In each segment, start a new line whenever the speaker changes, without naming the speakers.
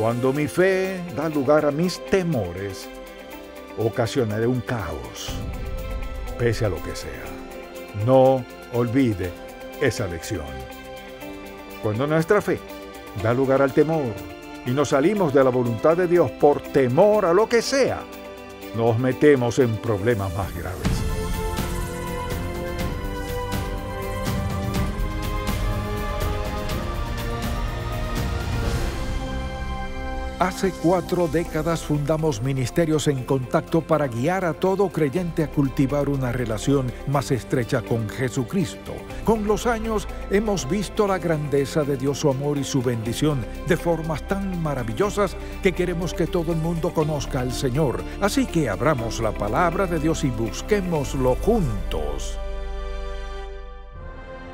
Cuando mi fe da lugar a mis temores, ocasionaré un caos, pese a lo que sea. No olvide esa lección. Cuando nuestra fe da lugar al temor y nos salimos de la voluntad de Dios por temor a lo que sea, nos metemos en problemas más graves. Hace 4 décadas fundamos Ministerios en Contacto para guiar a todo creyente a cultivar una relación más estrecha con Jesucristo. Con los años hemos visto la grandeza de Dios, su amor y su bendición de formas tan maravillosas que queremos que todo el mundo conozca al Señor. Así que abramos la palabra de Dios y busquémoslo juntos.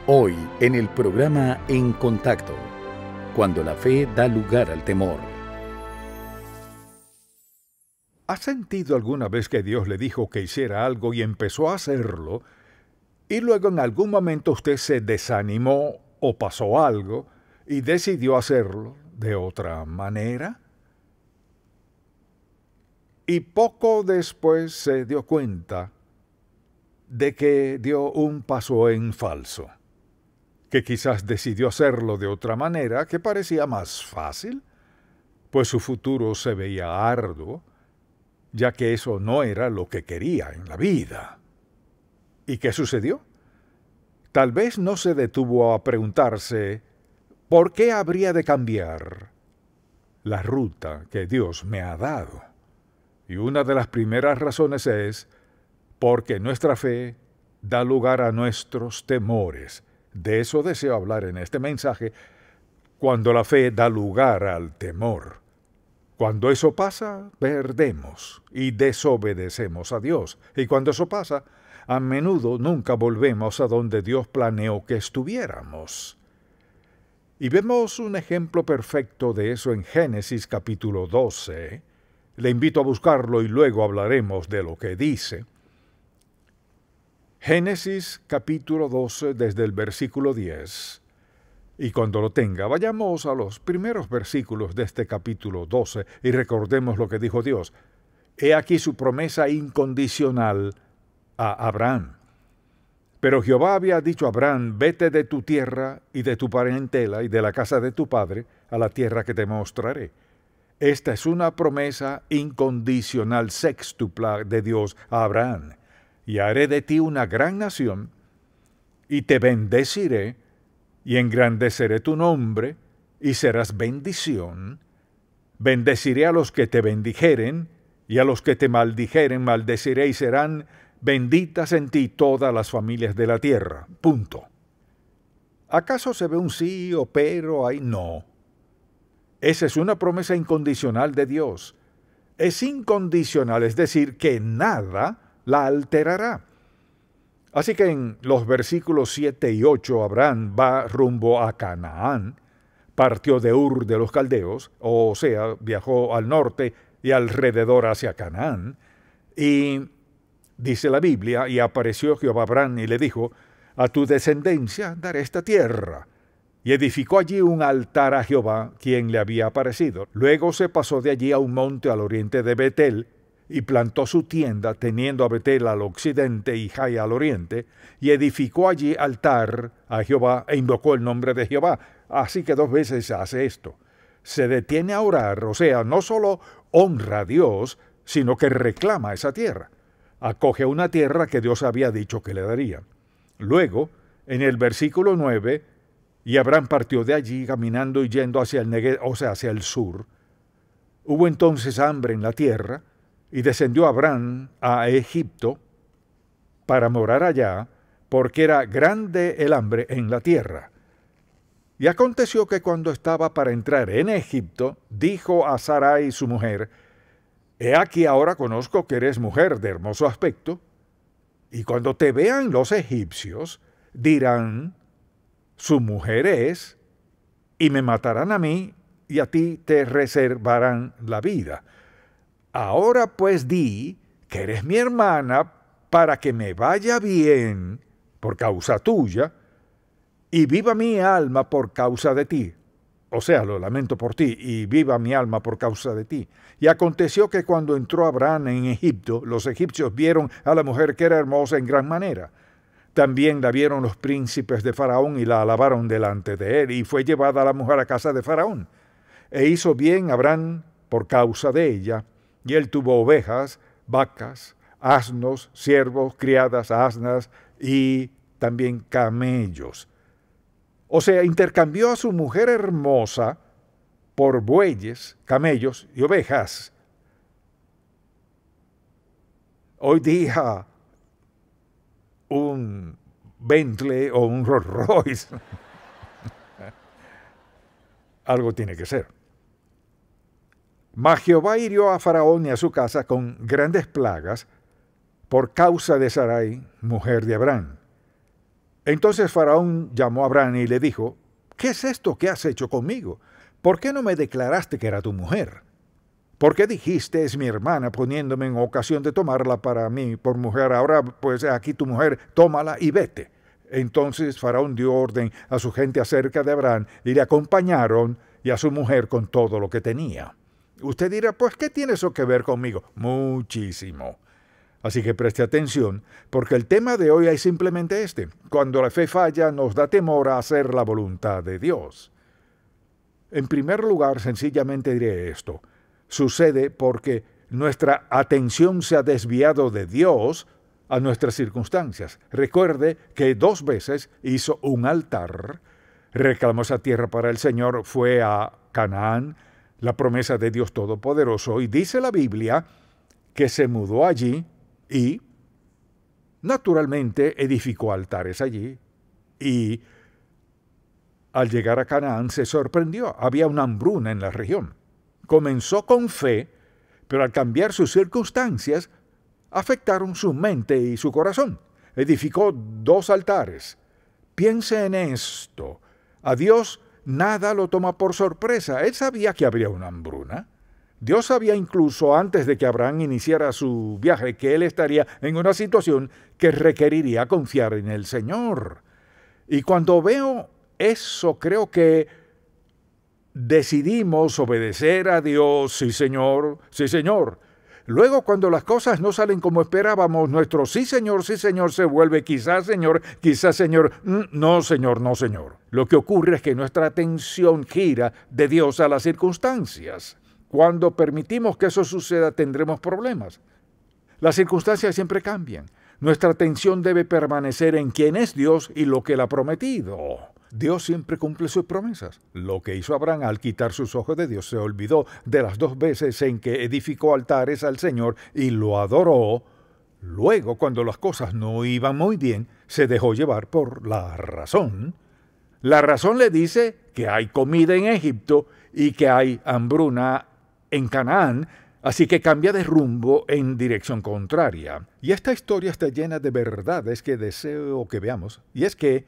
Hoy en el programa En Contacto, cuando la fe da lugar al temor.
¿Ha sentido alguna vez que Dios le dijo que hiciera algo y empezó a hacerlo, y luego en algún momento usted se desanimó o pasó algo y decidió hacerlo de otra manera? Y poco después se dio cuenta de que dio un paso en falso, que quizás decidió hacerlo de otra manera que parecía más fácil, pues su futuro se veía arduo, ya que eso no era lo que quería en la vida. ¿Y qué sucedió? Tal vez no se detuvo a preguntarse ¿por qué habría de cambiar la ruta que Dios me ha dado? Y una de las primeras razones es porque nuestra fe da lugar a nuestros temores. De eso deseo hablar en este mensaje, cuando la fe da lugar al temor. Cuando eso pasa, perdemos y desobedecemos a Dios. Y cuando eso pasa, a menudo nunca volvemos a donde Dios planeó que estuviéramos. Y vemos un ejemplo perfecto de eso en Génesis capítulo 12. Le invito a buscarlo y luego hablaremos de lo que dice. Génesis capítulo 12 desde el versículo 10. Y cuando lo tenga, vayamos a los primeros versículos de este capítulo 12 y recordemos lo que dijo Dios. He aquí su promesa incondicional a Abraham. Pero Jehová había dicho a Abraham, vete de tu tierra y de tu parentela y de la casa de tu padre a la tierra que te mostraré. Esta es una promesa incondicional sextupla de Dios a Abraham. Y haré de ti una gran nación y te bendeciré, y engrandeceré tu nombre, y serás bendición. Bendeciré a los que te bendijeren, y a los que te maldijeren maldeciré, y serán benditas en ti todas las familias de la tierra. Punto. ¿Acaso se ve un sí o pero ahí? No. Esa es una promesa incondicional de Dios. Es incondicional, es decir, que nada la alterará. Así que en los versículos 7 y 8 Abraham va rumbo a Canaán, partió de Ur de los Caldeos, o sea, viajó al norte y alrededor hacia Canaán, y dice la Biblia, y apareció Jehová a Abraham y le dijo, a tu descendencia daré esta tierra, y edificó allí un altar a Jehová, quien le había aparecido. Luego se pasó de allí a un monte al oriente de Betel, y plantó su tienda, teniendo a Betel al occidente y Jai al oriente, y edificó allí altar a Jehová, e invocó el nombre de Jehová. Así que 2 veces hace esto. Se detiene a orar, o sea, no solo honra a Dios, sino que reclama esa tierra. Acoge una tierra que Dios había dicho que le daría. Luego, en el versículo 9, y Abraham partió de allí caminando y yendo hacia el Negev, o sea, hacia el sur. Hubo entonces hambre en la tierra, y descendió Abraham a Egipto para morar allá, porque era grande el hambre en la tierra. Y aconteció que cuando estaba para entrar en Egipto, dijo a Sarai su mujer, he aquí ahora conozco que eres mujer de hermoso aspecto, y cuando te vean los egipcios, dirán, su mujer es, y me matarán a mí, y a ti te reservarán la vida. Ahora pues di que eres mi hermana para que me vaya bien por causa tuya y viva mi alma por causa de ti. o sea, lo lamento por ti, y viva mi alma por causa de ti. Y aconteció que cuando entró Abraham en Egipto, los egipcios vieron a la mujer que era hermosa en gran manera. También la vieron los príncipes de Faraón y la alabaron delante de él, y fue llevada la mujer a casa de Faraón. E hizo bien Abraham por causa de ella, y él tuvo ovejas, vacas, asnos, siervos, criadas, asnas y también camellos. O sea, intercambió a su mujer hermosa por bueyes, camellos y ovejas. Hoy día, un Bentley o un Rolls Royce, algo tiene que ser. Mas Jehová hirió a Faraón y a su casa con grandes plagas por causa de Sarai, mujer de Abraham. Entonces Faraón llamó a Abraham y le dijo, ¿qué es esto que has hecho conmigo? ¿Por qué no me declaraste que era tu mujer? ¿Por qué dijiste, es mi hermana, poniéndome en ocasión de tomarla para mí por mujer? Ahora, pues aquí tu mujer, tómala y vete. Entonces Faraón dio orden a su gente acerca de Abraham y le acompañaron y a su mujer con todo lo que tenía. Usted dirá, pues, ¿qué tiene eso que ver conmigo? Muchísimo. Así que preste atención, porque el tema de hoy es simplemente este. Cuando la fe falla, nos da temor a hacer la voluntad de Dios. En primer lugar, sencillamente diré esto. Sucede porque nuestra atención se ha desviado de Dios a nuestras circunstancias. Recuerde que 2 veces hizo un altar, reclamó esa tierra para el Señor, fue a Canaán, la promesa de Dios Todopoderoso, y dice la Biblia que se mudó allí y, naturalmente, edificó altares allí. Y al llegar a Canaán se sorprendió. Había una hambruna en la región. Comenzó con fe, pero al cambiar sus circunstancias, afectaron su mente y su corazón. Edificó 2 altares. Piense en esto. A Dios nada lo toma por sorpresa. Él sabía que habría una hambruna. Dios sabía incluso antes de que Abraham iniciara su viaje que él estaría en una situación que requeriría confiar en el Señor. Y cuando veo eso, creo que decidimos obedecer a Dios. Sí, Señor, sí, Señor. Luego, cuando las cosas no salen como esperábamos, nuestro sí, Señor, se vuelve quizás, Señor, no, Señor, no, Señor. Lo que ocurre es que nuestra atención gira de Dios a las circunstancias. Cuando permitimos que eso suceda, tendremos problemas. Las circunstancias siempre cambian. Nuestra atención debe permanecer en quién es Dios y lo que Él ha prometido. Dios siempre cumple sus promesas. Lo que hizo Abraham al quitar sus ojos de Dios, se olvidó de las 2 veces en que edificó altares al Señor y lo adoró. Luego, cuando las cosas no iban muy bien, se dejó llevar por la razón. La razón le dice que hay comida en Egipto y que hay hambruna en Canaán, así que cambia de rumbo en dirección contraria. Y esta historia está llena de verdades que deseo que veamos. Y es que,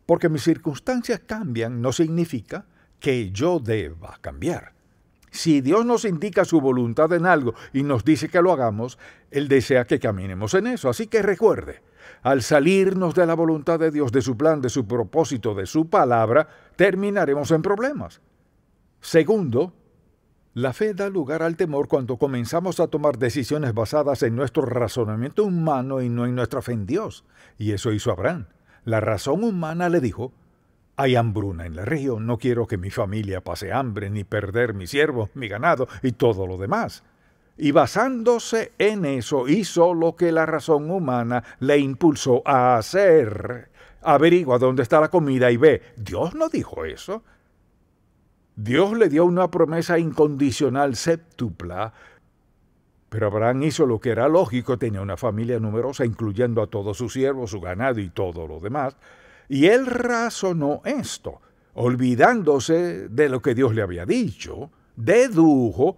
porque mis circunstancias cambian, no significa que yo deba cambiar. Si Dios nos indica su voluntad en algo y nos dice que lo hagamos, Él desea que caminemos en eso. Así que recuerde, al salirnos de la voluntad de Dios, de su plan, de su propósito, de su palabra, terminaremos en problemas. Segundo, la fe da lugar al temor cuando comenzamos a tomar decisiones basadas en nuestro razonamiento humano y no en nuestra fe en Dios. Y eso hizo Abraham. La razón humana le dijo, hay hambruna en la región, no quiero que mi familia pase hambre, ni perder mis siervos, mi ganado y todo lo demás. Y basándose en eso, hizo lo que la razón humana le impulsó a hacer. Averigua dónde está la comida y ve. Dios no dijo eso. Dios le dio una promesa incondicional séptupla, pero Abraham hizo lo que era lógico, tenía una familia numerosa, incluyendo a todos sus siervos, su ganado y todo lo demás, y él razonó esto, olvidándose de lo que Dios le había dicho, dedujo,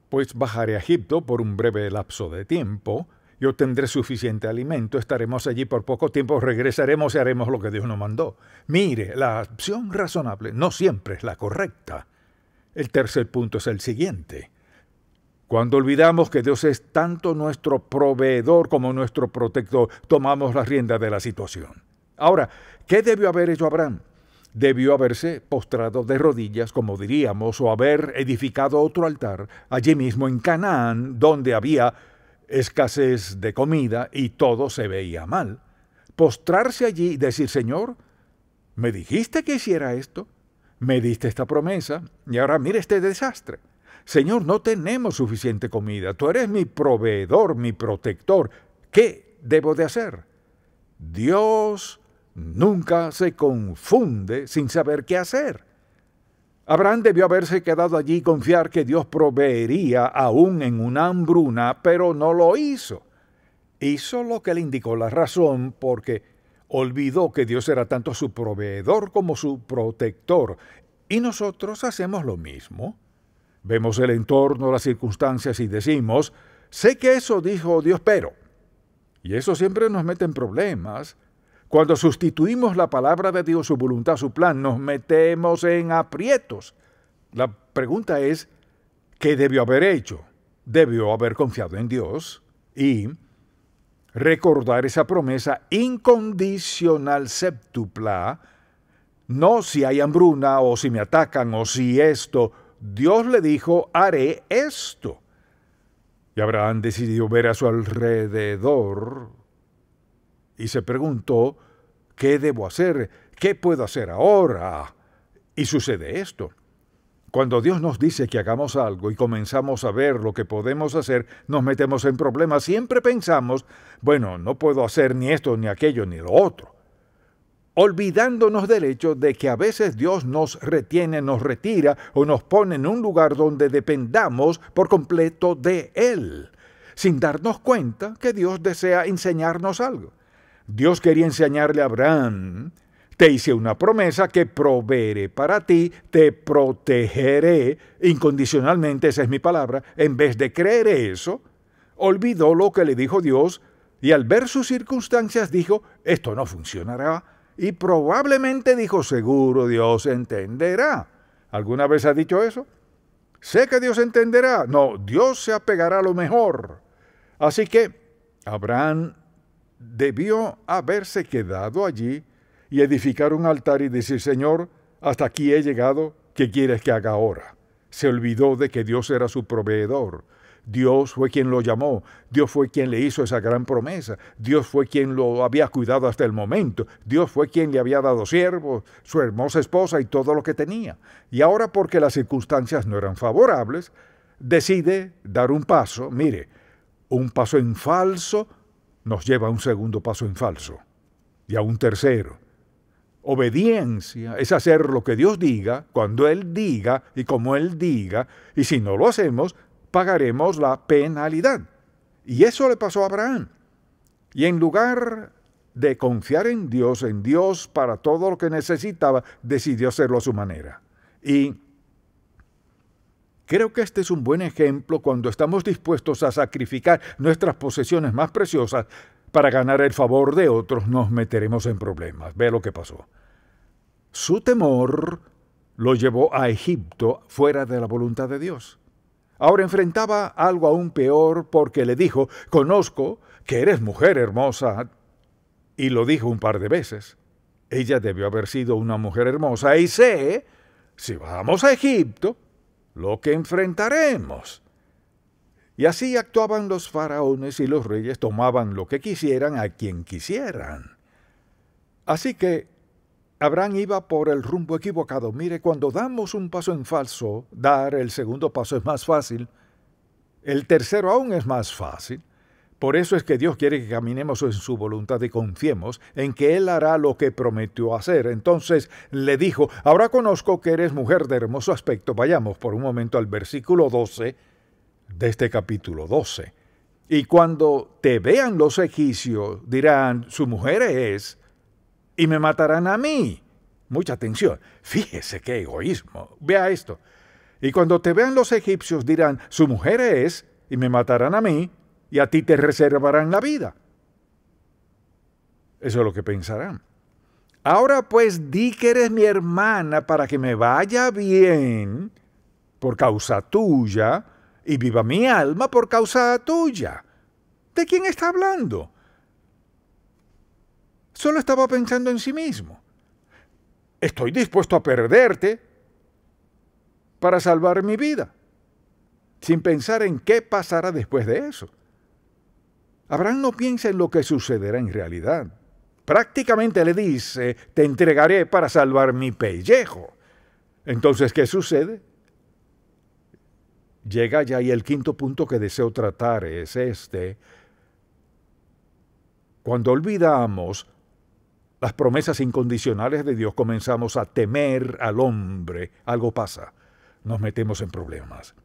pues bajaré a Egipto por un breve lapso de tiempo, y obtendré suficiente alimento, estaremos allí por poco tiempo, regresaremos y haremos lo que Dios nos mandó. Mire, la opción razonable no siempre es la correcta. El tercer punto es el siguiente. Cuando olvidamos que Dios es tanto nuestro proveedor como nuestro protector, tomamos la rienda de la situación. Ahora, ¿qué debió haber hecho Abraham? debió haberse postrado de rodillas, como diríamos, o haber edificado otro altar allí mismo en Canaán, donde había escasez de comida y todo se veía mal. Postrarse allí y decir: Señor, ¿me dijiste que hiciera esto? Me diste esta promesa y ahora mira este desastre. Señor, no tenemos suficiente comida. Tú eres mi proveedor, mi protector. ¿Qué debo de hacer? Dios nunca se confunde sin saber qué hacer. Abraham debió haberse quedado allí y confiar que Dios proveería aún en una hambruna, pero no lo hizo. Hizo lo que le indicó la razón, porque olvidó que Dios era tanto su proveedor como su protector. Y nosotros hacemos lo mismo. Vemos el entorno, las circunstancias y decimos: sé que eso dijo Dios, pero... Y eso siempre nos mete en problemas. Cuando sustituimos la palabra de Dios, su voluntad, su plan, nos metemos en aprietos. La pregunta es: ¿qué debió haber hecho? Debió haber confiado en Dios y recordar esa promesa incondicional séptupla. No si hay hambruna o si me atacan o si esto. Dios le dijo: haré esto. Y Abraham decidió ver a su alrededor y se preguntó: ¿qué debo hacer? ¿Qué puedo hacer ahora? Y sucede esto. Cuando Dios nos dice que hagamos algo y comenzamos a ver lo que podemos hacer, nos metemos en problemas. Siempre pensamos: bueno, no puedo hacer ni esto, ni aquello, ni lo otro. Olvidándonos del hecho de que a veces Dios nos retiene, nos retira o nos pone en un lugar donde dependamos por completo de Él, sin darnos cuenta que Dios desea enseñarnos algo. Dios quería enseñarle a Abraham: te hice una promesa que proveeré para ti, te protegeré incondicionalmente, esa es mi palabra. En vez de creer eso, olvidó lo que le dijo Dios y al ver sus circunstancias dijo: esto no funcionará. Y probablemente dijo: seguro Dios entenderá. ¿Alguna vez ha dicho eso? Sé que Dios entenderá. No, Dios se apegará a lo mejor. Así que Abraham debió haberse quedado allí y edificar un altar y decir: Señor, hasta aquí he llegado, ¿qué quieres que haga ahora? Se olvidó de que Dios era su proveedor. Dios fue quien lo llamó, Dios fue quien le hizo esa gran promesa, Dios fue quien lo había cuidado hasta el momento, Dios fue quien le había dado siervos, su hermosa esposa y todo lo que tenía. Y ahora, porque las circunstancias no eran favorables, decide dar un paso. Mire, un paso en falso nos lleva a un segundo paso en falso y a un tercero. Obediencia es hacer lo que Dios diga, cuando Él diga y como Él diga, y si no lo hacemos, pagaremos la penalidad. Y eso le pasó a Abraham. Y en lugar de confiar en Dios para todo lo que necesitaba, decidió hacerlo a su manera. Y creo que este es un buen ejemplo cuando estamos dispuestos a sacrificar nuestras posesiones más preciosas para ganar el favor de otros, nos meteremos en problemas. Ve lo que pasó. Su temor lo llevó a Egipto fuera de la voluntad de Dios. Ahora enfrentaba algo aún peor, porque le dijo: conozco que eres mujer hermosa, y lo dijo un par de veces. Ella debió haber sido una mujer hermosa, y sé, si vamos a Egipto, lo que enfrentaremos. Y así actuaban los faraones y los reyes, tomaban lo que quisieran a quien quisieran. Así que Abraham iba por el rumbo equivocado. Mire, cuando damos un paso en falso, dar el segundo paso es más fácil. El tercero aún es más fácil. Por eso es que Dios quiere que caminemos en su voluntad y confiemos en que Él hará lo que prometió hacer. Entonces le dijo: ahora conozco que eres mujer de hermoso aspecto. Vayamos por un momento al versículo 12 de este capítulo 12. Y cuando te vean los egipcios, dirán: su mujer es... y me matarán a mí. Mucha atención. Fíjese qué egoísmo. Vea esto. Y cuando te vean los egipcios dirán: su mujer es, y me matarán a mí, y a ti te reservarán la vida. Eso es lo que pensarán. Ahora pues di que eres mi hermana para que me vaya bien por causa tuya, y viva mi alma por causa tuya. ¿De quién está hablando? Solo estaba pensando en sí mismo. estoy dispuesto a perderte para salvar mi vida, sin pensar en qué pasará después de eso. Abraham no piensa en lo que sucederá en realidad. Prácticamente le dice, te entregaré para salvar mi pellejo. Entonces, ¿qué sucede? Llega ya y el quinto punto que deseo tratar es este. Cuando olvidamos las promesas incondicionales de Dios, comenzamos a temer al hombre. Algo pasa. Nos metemos en problemas.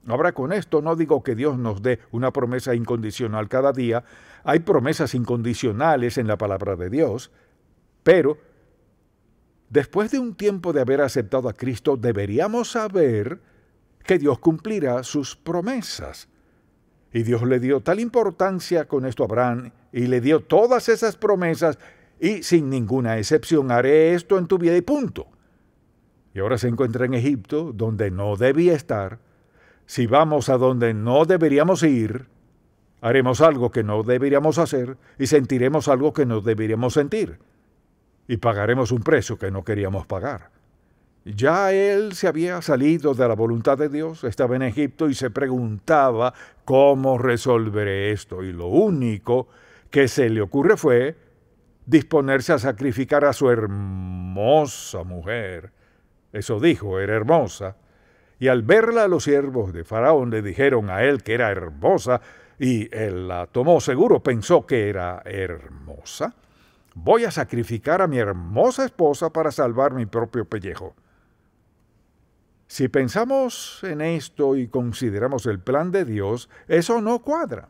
Ahora, con esto no digo que Dios nos dé una promesa incondicional cada día. Hay promesas incondicionales en la palabra de Dios, pero después de un tiempo de haber aceptado a Cristo, deberíamos saber que Dios cumplirá sus promesas. Y Dios le dio tal importancia con esto a Abraham, y le dio todas esas promesas, y sin ninguna excepción, haré esto en tu vida y punto. Y ahora se encuentra en Egipto, donde no debía estar. Si vamos a donde no deberíamos ir, haremos algo que no deberíamos hacer y sentiremos algo que no deberíamos sentir. Y pagaremos un precio que no queríamos pagar. Ya él se había salido de la voluntad de Dios, estaba en Egipto y se preguntaba cómo resolveré esto. Y lo único que se le ocurre fue disponerse a sacrificar a su hermosa mujer. Eso dijo, era hermosa. Y al verla, los siervos de Faraón le dijeron a él que era hermosa, y él la tomó seguro, pensó que era hermosa. Voy a sacrificar a mi hermosa esposa para salvar mi propio pellejo. Si pensamos en esto y consideramos el plan de Dios, eso no cuadra.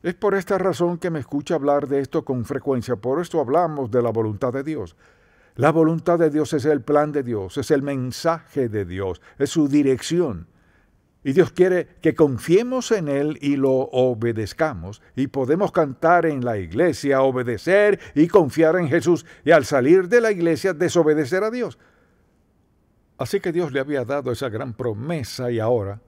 Es por esta razón que me escucha hablar de esto con frecuencia, por esto hablamos de la voluntad de Dios. La voluntad de Dios es el plan de Dios, es el mensaje de Dios, es su dirección. Y Dios quiere que confiemos en Él y lo obedezcamos. Y podemos cantar en la iglesia, obedecer y confiar en Jesús. Y al salir de la iglesia, desobedecer a Dios. Así que Dios le había dado esa gran promesa y ahora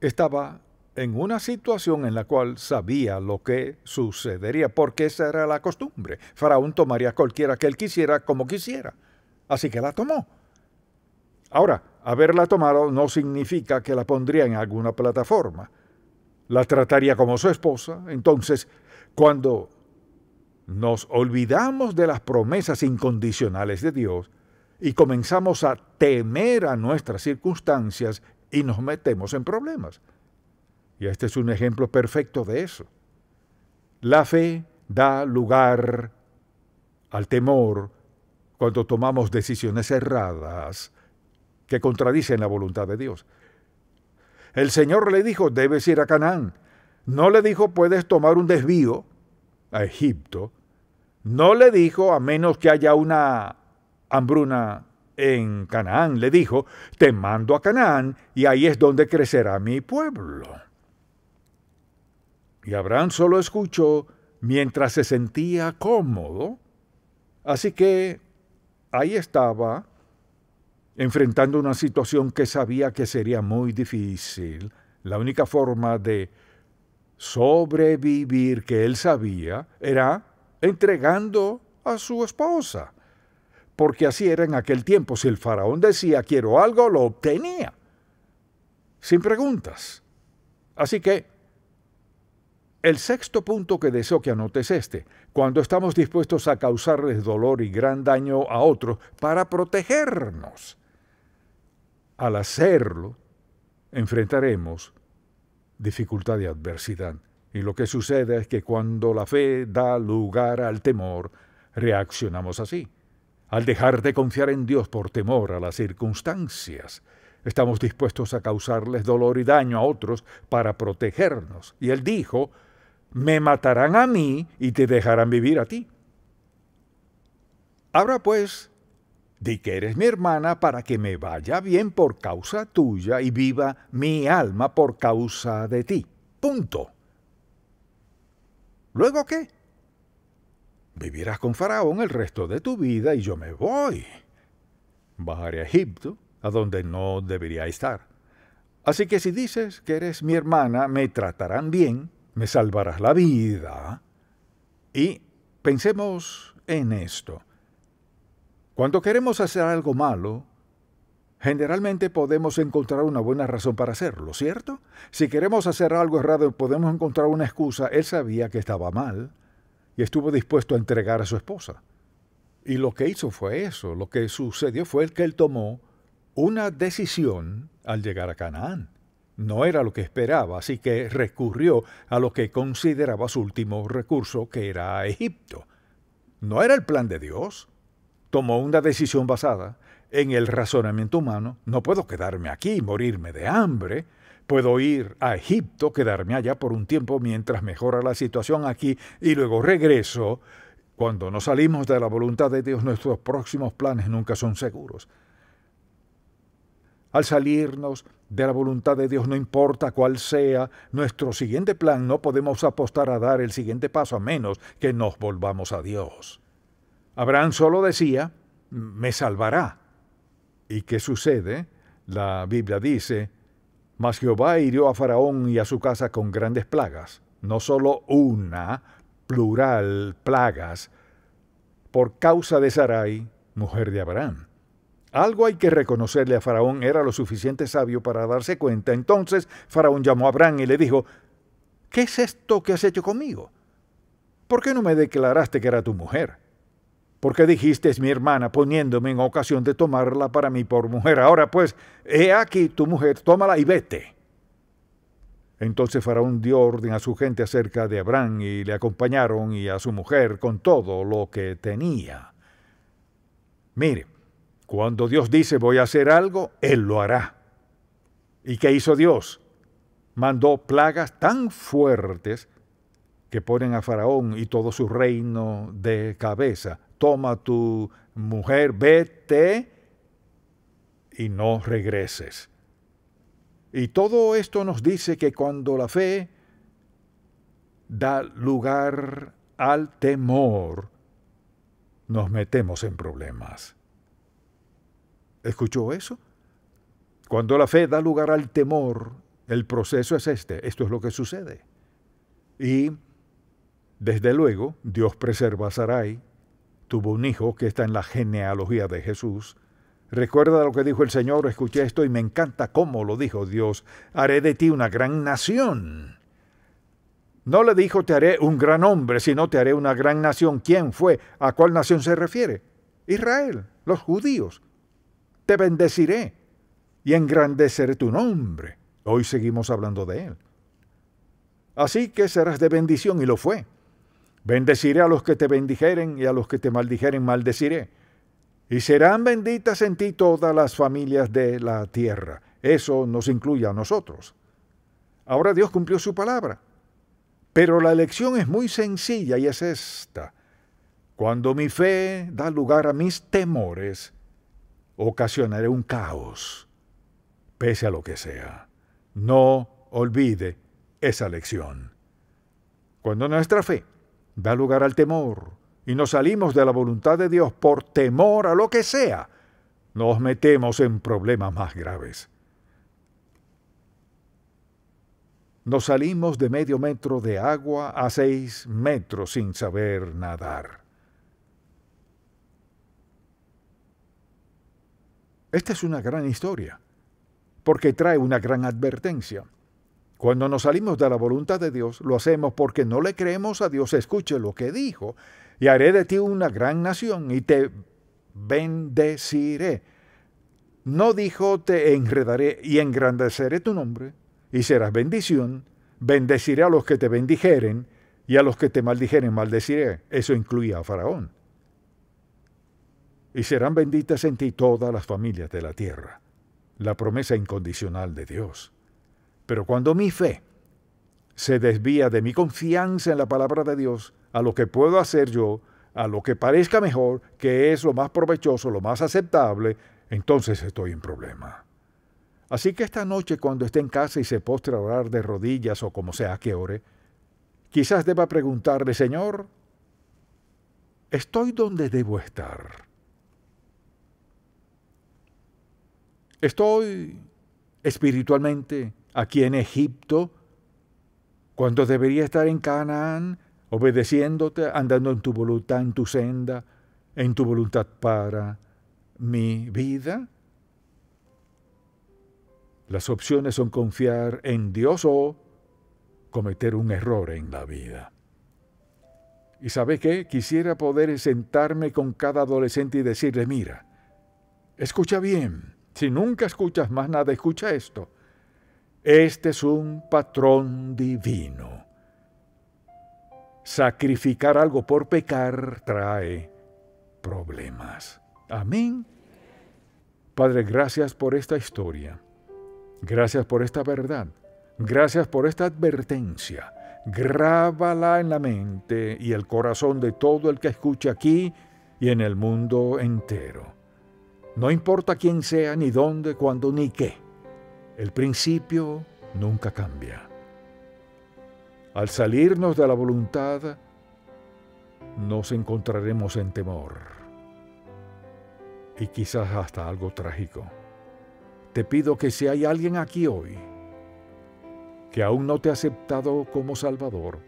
estaba en una situación en la cual sabía lo que sucedería, porque esa era la costumbre. Faraón tomaría a cualquiera que él quisiera como quisiera. Así que la tomó. Ahora, haberla tomado no significa que la pondría en alguna plataforma. La trataría como su esposa. Entonces, cuando nos olvidamos de las promesas incondicionales de Dios y comenzamos a temer a nuestras circunstancias y nos metemos en problemas. Y este es un ejemplo perfecto de eso. La fe da lugar al temor cuando tomamos decisiones erradas que contradicen la voluntad de Dios. El Señor le dijo, debes ir a Canaán. No le dijo, puedes tomar un desvío a Egipto. No le dijo, a menos que haya una hambruna en Canaán. Le dijo, te mando a Canaán y ahí es donde crecerá mi pueblo. Y Abraham solo escuchó mientras se sentía cómodo. Así que ahí estaba, enfrentando una situación que sabía que sería muy difícil. La única forma de sobrevivir que él sabía era entregando a su esposa. Porque así era en aquel tiempo. Si el faraón decía, quiero algo, lo obtenía. Sin preguntas. Así que el sexto punto que deseo que anotes es este. Cuando estamos dispuestos a causarles dolor y gran daño a otros para protegernos. Al hacerlo, enfrentaremos dificultad y adversidad. Y lo que sucede es que cuando la fe da lugar al temor, reaccionamos así. Al dejar de confiar en Dios por temor a las circunstancias, estamos dispuestos a causarles dolor y daño a otros para protegernos. Y Él dijo, me matarán a mí y te dejarán vivir a ti. Ahora pues, di que eres mi hermana para que me vaya bien por causa tuya y viva mi alma por causa de ti. Punto. ¿Luego qué? Vivirás con Faraón el resto de tu vida y yo me voy. Bajaré a Egipto, a donde no debería estar. Así que si dices que eres mi hermana, me tratarán bien, me salvarás la vida. Y pensemos en esto. Cuando queremos hacer algo malo, generalmente podemos encontrar una buena razón para hacerlo, ¿cierto? Si queremos hacer algo errado, podemos encontrar una excusa. Él sabía que estaba mal y estuvo dispuesto a entregar a su esposa. Y lo que hizo fue eso. Lo que sucedió fue que él tomó una decisión al llegar a Canaán. No era lo que esperaba, así que recurrió a lo que consideraba su último recurso, que era Egipto. No era el plan de Dios. Tomó una decisión basada en el razonamiento humano. No puedo quedarme aquí y morirme de hambre. Puedo ir a Egipto, quedarme allá por un tiempo mientras mejora la situación aquí y luego regreso. Cuando nos salimos de la voluntad de Dios, nuestros próximos planes nunca son seguros. Al salirnos de la voluntad de Dios, no importa cuál sea nuestro siguiente plan, no podemos apostar a dar el siguiente paso a menos que nos volvamos a Dios. Abraham solo decía, me salvará. ¿Y qué sucede? La Biblia dice, mas Jehová hirió a Faraón y a su casa con grandes plagas, no solo una, plural, plagas, por causa de Sarai, mujer de Abraham. Algo hay que reconocerle a Faraón, era lo suficiente sabio para darse cuenta. Entonces Faraón llamó a Abraham y le dijo, ¿qué es esto que has hecho conmigo? ¿Por qué no me declaraste que era tu mujer? ¿Por qué dijiste es mi hermana, poniéndome en ocasión de tomarla para mí por mujer? Ahora pues, he aquí tu mujer, tómala y vete. Entonces Faraón dio orden a su gente acerca de Abraham y le acompañaron y a su mujer con todo lo que tenía. Mire, cuando Dios dice voy a hacer algo, Él lo hará. ¿Y qué hizo Dios? Mandó plagas tan fuertes que ponen a Faraón y todo su reino de cabeza. Toma tu mujer, vete y no regreses. Y todo esto nos dice que cuando la fe da lugar al temor, nos metemos en problemas. ¿Escuchó eso? Cuando la fe da lugar al temor, el proceso es este. Esto es lo que sucede. Y, desde luego, Dios preserva a Sarai. Tuvo un hijo que está en la genealogía de Jesús. Recuerda lo que dijo el Señor, escuché esto y me encanta cómo lo dijo Dios. Haré de ti una gran nación. No le dijo te haré un gran hombre, sino te haré una gran nación. ¿Quién fue? ¿A cuál nación se refiere? Israel, los judíos. Te bendeciré y engrandeceré tu nombre. Hoy seguimos hablando de él. Así que serás de bendición, y lo fue. Bendeciré a los que te bendijeren, y a los que te maldijeren maldeciré. Y serán benditas en ti todas las familias de la tierra. Eso nos incluye a nosotros. Ahora Dios cumplió su palabra. Pero la lección es muy sencilla y es esta. Cuando mi fe da lugar a mis temores, ocasionaré un caos, pese a lo que sea. No olvide esa lección. Cuando nuestra fe da lugar al temor y nos salimos de la voluntad de Dios por temor a lo que sea, nos metemos en problemas más graves. Nos salimos de medio metro de agua a 6 metros sin saber nadar. Esta es una gran historia, porque trae una gran advertencia. Cuando nos salimos de la voluntad de Dios, lo hacemos porque no le creemos a Dios. Escuche lo que dijo. Y haré de ti una gran nación y te bendeciré. No dijo te enredaré y engrandeceré tu nombre y serás bendición. Bendeciré a los que te bendijeren y a los que te maldijeren maldeciré. Eso incluía a Faraón. Y serán benditas en ti todas las familias de la tierra. La promesa incondicional de Dios. Pero cuando mi fe se desvía de mi confianza en la palabra de Dios, a lo que puedo hacer yo, a lo que parezca mejor, que es lo más provechoso, lo más aceptable, entonces estoy en problema. Así que esta noche, cuando esté en casa y se postre a orar de rodillas o como sea que ore, quizás deba preguntarle, Señor, ¿estoy donde debo estar? ¿Estoy espiritualmente aquí en Egipto cuando debería estar en Canaán, obedeciéndote, andando en tu voluntad, en tu senda, en tu voluntad para mi vida? Las opciones son confiar en Dios o cometer un error en la vida. ¿Y sabe qué? Quisiera poder sentarme con cada adolescente y decirle, mira, escucha bien, si nunca escuchas más nada, escucha esto. Este es un patrón divino. Sacrificar algo por pecar trae problemas. Amén. Padre, gracias por esta historia. Gracias por esta verdad. Gracias por esta advertencia. Grábala en la mente y el corazón de todo el que escuche aquí y en el mundo entero. No importa quién sea, ni dónde, cuándo, ni qué. El principio nunca cambia. Al salirnos de la voluntad, nos encontraremos en temor y quizás hasta algo trágico. Te pido que si hay alguien aquí hoy que aún no te ha aceptado como Salvador,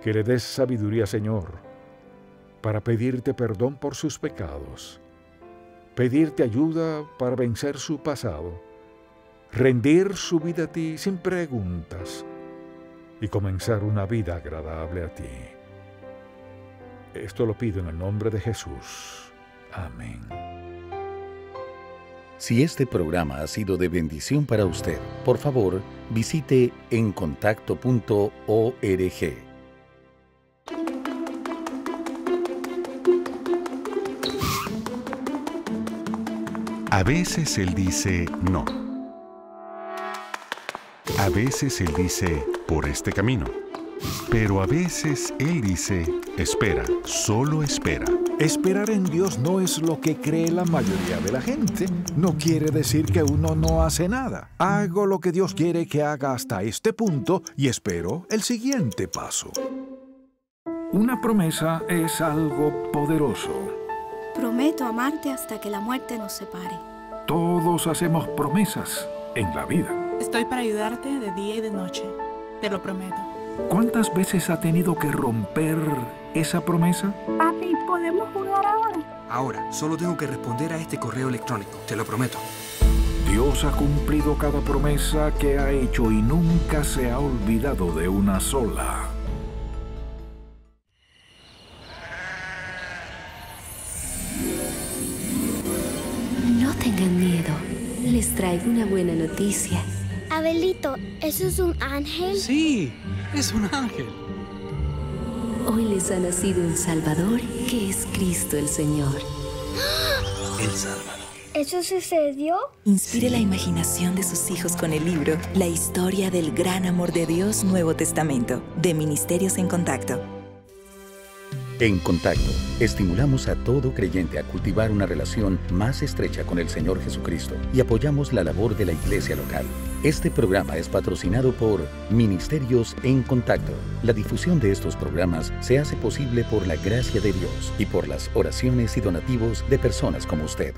que le des sabiduría, Señor, para pedirte perdón por sus pecados, pedirte ayuda para vencer su pasado, rendir su vida a ti sin preguntas y comenzar una vida agradable a ti. Esto lo pido en el nombre de Jesús. Amén.
Si este programa ha sido de bendición para usted, por favor, visite encontacto.org.
A veces Él dice no. A veces Él dice por este camino. Pero a veces Él dice espera, solo espera.
Esperar en Dios no es lo que cree la mayoría de la gente. No quiere decir que uno no hace nada. Hago lo que Dios quiere que haga hasta este punto y espero el siguiente paso. Una promesa es algo poderoso.
Prometo amarte hasta que la muerte nos separe.
Todos hacemos promesas en la vida.
Estoy para ayudarte de día y de noche. Te lo prometo.
¿Cuántas veces ha tenido que romper esa promesa?
Papi, ¿podemos jugar ahora?
Ahora, solo tengo que responder a este correo electrónico, te lo prometo.
Dios ha cumplido cada promesa que ha hecho y nunca se ha olvidado de una sola.
No tengan miedo, les traigo una buena noticia.
Abelito, ¿eso es un ángel?
Sí, es un ángel.
Hoy les ha nacido un Salvador, que es Cristo el Señor.
El Salvador.
¿Eso sucedió?
Inspire la imaginación de sus hijos con el libro La historia del gran amor de Dios Nuevo Testamento, de Ministerios en Contacto.
En Contacto, estimulamos a todo creyente a cultivar una relación más estrecha con el Señor Jesucristo y apoyamos la labor de la iglesia local. Este programa es patrocinado por Ministerios en Contacto. La difusión de estos programas se hace posible por la gracia de Dios y por las oraciones y donativos de personas como usted.